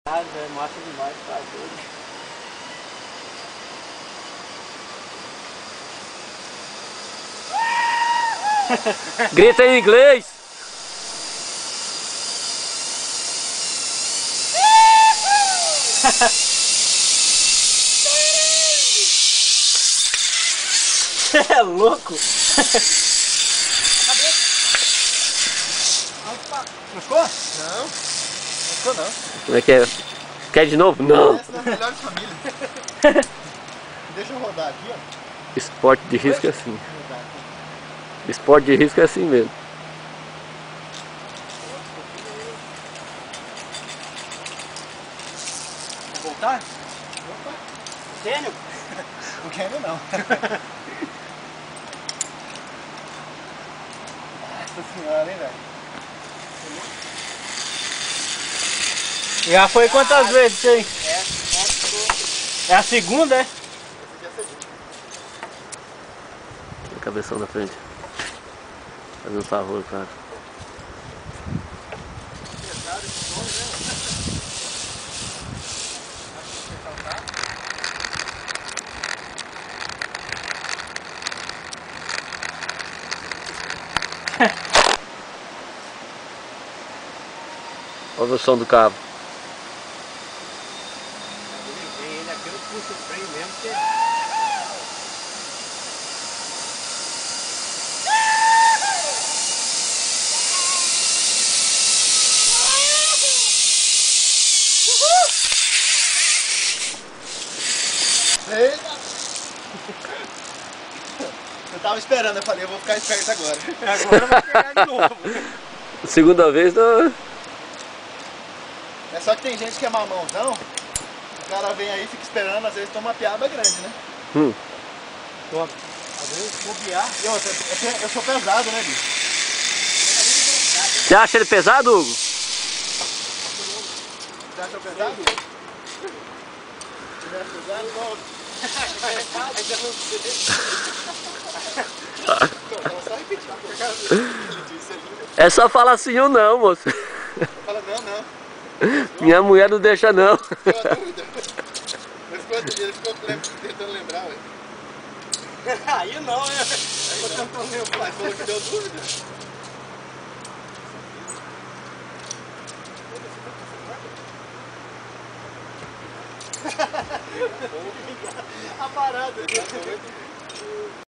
É massa demais, tá doido. Grita em inglês! Você é louco? Ficou? Não, não ficou não. Como é que é? Quer de novo? Não! Essa é a melhor família. Deixa eu rodar aqui, ó. Esporte de risco é assim. Rodar aqui. Esporte de risco é assim mesmo. Quer voltar? Opa, Sério? não quero não. Nossa senhora, hein, velho? Já foi quantas vezes isso aí? É a segunda, é? Esse aqui é a segunda. Cabeção na frente. Fazendo um favor, cara. Pesado esse som, né? Acho que você saltar. Olha o som do cabo. Ele aqui não puxa o freio mesmo, porque... Eita! Eu tava esperando, eu falei, eu vou ficar esperto agora. Agora vai pegar de novo. Segunda vez, não. É só que tem gente que é mamãozão, o cara vem aí, fica esperando, às vezes toma uma piaba grande, né? Toma. Às vezes bobear. E outra, eu sou pesado, né, bicho? Você acha ele pesado, Hugo? Você acha pesado? Se tiver pesado, volta. Só repetir. É só falar sim ou não, moço. Fala, não, não. Minha mulher não deixa não. Deu a dúvida. Ele ficou tentando lembrar, ué. Aí não, né? Ficou tentando lembrar. Mas falou que deu dúvida. A parada.